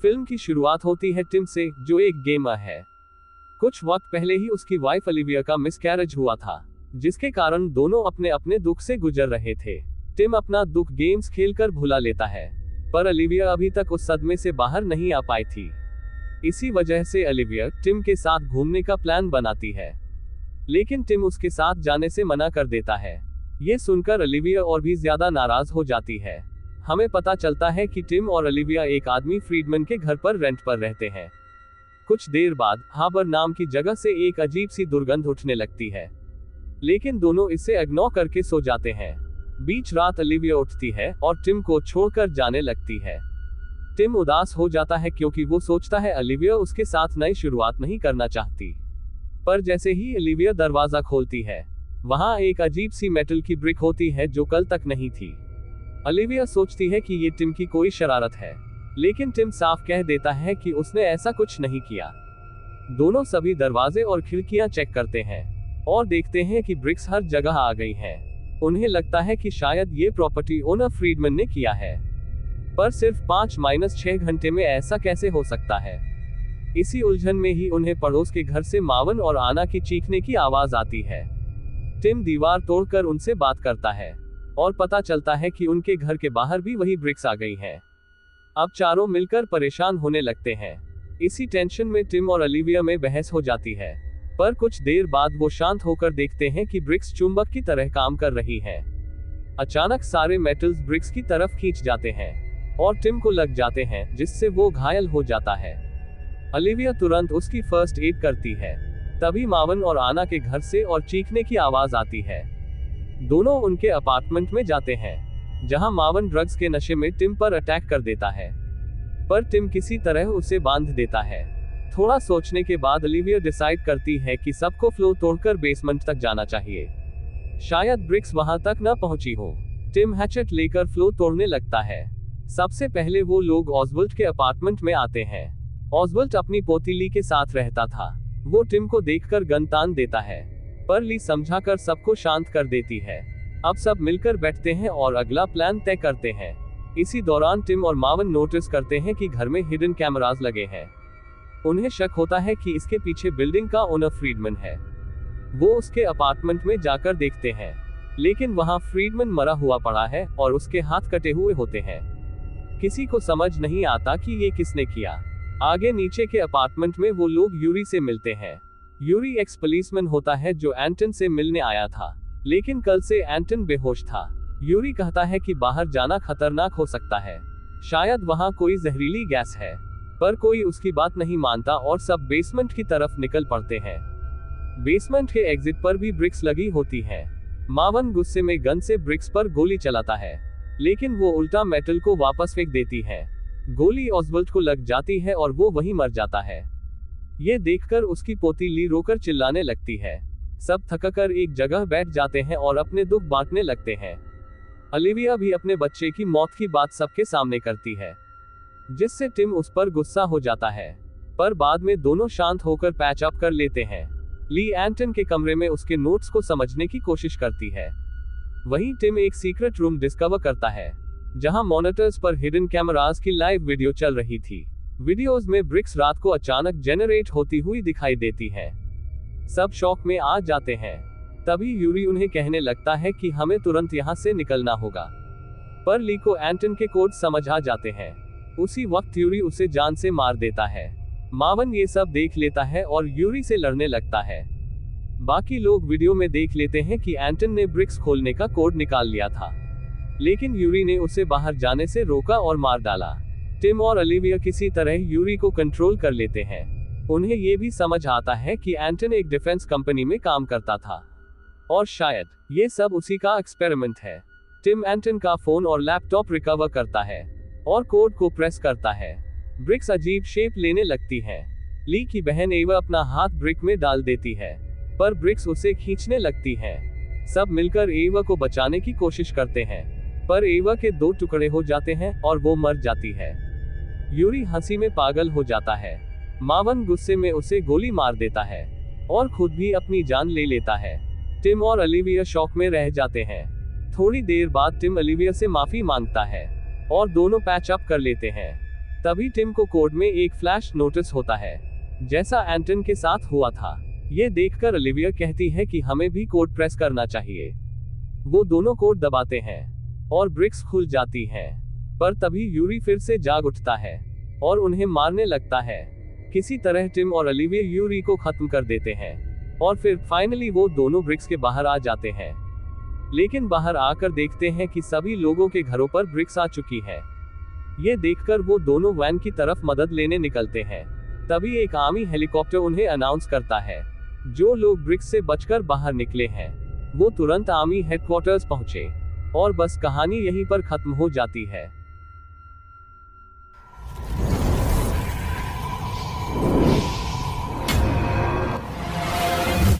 Film की शुरुआत होती है टिम से, जो एक गेमर है। कुछ वक्त पहले ही उसकी वाइफ ओलिविया का मिसकैरेज हुआ था, जिसके कारण दोनों अपने अपने दुख से गुजर रहे थे। टिम अपना दुख गेम्स खेलकर भुला लेता है, पर ओलिविया अभी तक उस सदमे से बाहर नहीं आ पाई थी। इसी वजह से ओलिविया टिम के साथ घूमने का प्लान बनाती है, लेकिन टिम उसके साथ जाने से मना कर देता है। ये सुनकर ओलिविया और भी ज्यादा नाराज हो जाती है। हमें पता चलता है कि टिम और ओलिविया एक आदमी फ्रीडमैन के घर पर रेंट पर रहते हैं। कुछ देर बाद हार्बर नाम की जगह से एक अजीब सी दुर्गंध उठने लगती है, लेकिन दोनों इसे इग्नोर करके सो जाते हैं। बीच रात ओलिविया उठती है और टिम को छोड़कर जाने लगती है। टिम उदास हो जाता है क्योंकि वो सोचता है ओलिविया उसके साथ नई शुरुआत नहीं करना चाहती। पर जैसे ही ओलिविया दरवाजा खोलती है, वहां एक अजीब सी मेटल की ब्रिक होती है जो कल तक नहीं थी। ओलिविया सोचती है कि ये टिम की कोई शरारत है, लेकिन टिम साफ कह देता है कि उसने ऐसा कुछ नहीं किया। दोनों सभी दरवाजे और खिड़कियां चेक करते हैं और देखते हैं कि ब्रिक्स हर जगह आ गई हैं। उन्हें लगता है कि शायद ये प्रॉपर्टी ओनर फ्रीडमैन ने किया है, पर सिर्फ 5-6 घंटे में ऐसा कैसे हो सकता है। इसी उलझन में ही उन्हें पड़ोस के घर से मावन और आना की चीखने की आवाज आती है। टिम दीवार तोड़कर उनसे बात करता है और पता चलता है कि उनके घर के बाहर भी वही ब्रिक्स आ गई हैं। अब चारों मिलकर परेशान होने लगते हैं। इसी टेंशन में टिम और ओलिविया में बहस हो जाती है, पर कुछ देर बाद वो शांत होकर देखते हैं कि ब्रिक्स चुंबक की तरह काम कर रही हैं। अचानक सारे मेटल्स ब्रिक्स की तरफ खींच जाते हैं और टिम को लग जाते हैं, जिससे वो घायल हो जाता है। ओलिविया तुरंत उसकी फर्स्ट एड करती है। तभी मावन और आना के घर से और चीखने की आवाज आती है। दोनों उनके अपार्टमेंट में जाते हैं, जहां मावन ड्रग्स के नशे में टिम पर अटैक कर देता है, पर टिम किसी तरह उसे बांध देता है। थोड़ा सोचने के बाद ओलिविया डिसाइड करती है कि सबको फ्लो तोड़कर बेसमेंट तक जाना चाहिए। शायद ब्रिक्स वहां तक न पहुंची हो। टिम हैचेट लेकर फ्लो तोड़ने लगता है। सबसे पहले वो लोग ऑसवल्ट के अपार्टमेंट में आते हैं। ऑसवल्ट अपनी पोती ली के साथ रहता था। वो टिम को देखकर गन तान देता है, पर ली समझाकर सबको शांत कर देती है। अब सब मिलकर बैठते हैं और अगला प्लान तय करते हैं। इसी दौरान टिम और मावन नोटिस करते हैं कि घर में हिडन कैमरास लगे हैं। उन्हें शक होता है कि इसके पीछे बिल्डिंग का ओनर फ्रीडमैन है। वो उसके अपार्टमेंट में जाकर देखते हैं, लेकिन वहां फ्रीडमैन मरा हुआ पड़ा है और उसके हाथ कटे हुए होते हैं। किसी को समझ नहीं आता कि ये किसने किया। आगे नीचे के अपार्टमेंट में वो लोग यूरी से मिलते हैं। यूरी एक्स पुलिसमैन होता है जो एंटन से मिलने आया था, लेकिन कल से एंटन बेहोश था। यूरी कहता है कि बाहर जाना खतरनाक हो सकता है, शायद वहां कोई जहरीली गैस है, पर कोई उसकी बात नहीं मानता और सब बेसमेंट की तरफ निकल पड़ते हैं। बेसमेंट के एग्जिट पर भी ब्रिक्स लगी होती हैं। मावन गुस्से में गन से ब्रिक्स पर गोली चलाता है, लेकिन वो उल्टा मेटल को वापस फेंक देती है। गोली ऑसवल्ट को लग जाती है और वो वहीं मर जाता है। ये देखकर उसकी पोती ली रोकर चिल्लाने लगती है। सब थककर एक जगह बैठ जाते हैं और अपने दुख बांटने लगते हैं। ओलिविया भी अपने बच्चे की मौत की बात सबके सामने करती है, जिससे टिम उस पर गुस्सा हो जाता है, पर बाद में दोनों शांत होकर पैच अप कर लेते हैं। ली एंटन के कमरे में उसके नोट्स को समझने की कोशिश करती है। वहीं टिम एक सीक्रेट रूम डिस्कवर करता है, जहां मॉनिटर्स पर हिडन कैमरास की लाइव वीडियो चल रही थी। वीडियोस में ब्रिक्स रात को अचानक जेनरेट होती हुई दिखाई देती है। सब शॉक में आ जाते हैं। तभी यूरी उन्हें कहने लगता है कि हमें तुरंत यहां से निकलना होगा, पर ली को एंटन के कोड समझ आ जाते हैं। उसी वक्त यूरी उसे जान से मार देता है। मावन ये सब देख लेता है और यूरी से लड़ने लगता है। बाकी लोग वीडियो में देख लेते हैं कि एंटन ने ब्रिक्स खोलने का कोड निकाल लिया था, लेकिन यूरी ने उसे बाहर जाने से रोका और मार डाला। टिम और ओलिविया किसी तरह यूरी को कंट्रोल कर लेते हैं। उन्हें ये भी समझ आता है कि एंटन एक डिफेंस कंपनी में काम करता था और शायद ये सब उसी का एक्सपेरिमेंट है। टिम एंटन का फोन और लैपटॉप रिकवर करता है और कोड को प्रेस करता है। ब्रिक्स अजीब शेप लेने लगती है। ली की बहन एवा अपना हाथ ब्रिक में डाल देती है, पर ब्रिक्स उसे खींचने लगती है। सब मिलकर एवा को बचाने की कोशिश करते हैं, पर एवा के 2 टुकड़े हो जाते हैं और वो मर जाती है। यूरी हंसी में पागल हो जाता है। मावन गुस्से में उसे गोली मार देता है और खुद भी अपनी जान ले लेता है। टिम और ओलिविया शॉक में रह जाते हैं। थोड़ी देर बाद टिम ओलिविया से माफी मांगता है और दोनों पैच अप कर लेते हैं। तभी टिम को कोड में एक फ्लैश नोटिस होता है, जैसा एंटन के साथ हुआ था। ये देखकर ओलिविया कहती है कि हमें भी कोड प्रेस करना चाहिए। वो दोनों कोड दबाते हैं और ब्रिक्स खुल जाती हैं। पर तभी यूरी फिर से जाग उठता है और उन्हें मारने लगता है। किसी तरह टिम और ओलिविया यूरी को खत्म कर देते हैं और फिर फाइनली वो दोनों ब्रिक्स के बाहर आ जाते हैं। लेकिन बाहर आकर देखते हैं कि सभी लोगों के घरों पर ब्रिक्स आ चुकी है। ये देखकर वो दोनों वैन की तरफ मदद लेने निकलते हैं। तभी एक आर्मी हेलीकॉप्टर उन्हें अनाउंस करता है। जो लोग ब्रिक्स से बचकर बाहर निकले हैं वो तुरंत आर्मी हेडक्वार्टर्स पहुंचे और बस कहानी यहीं पर खत्म हो जाती है।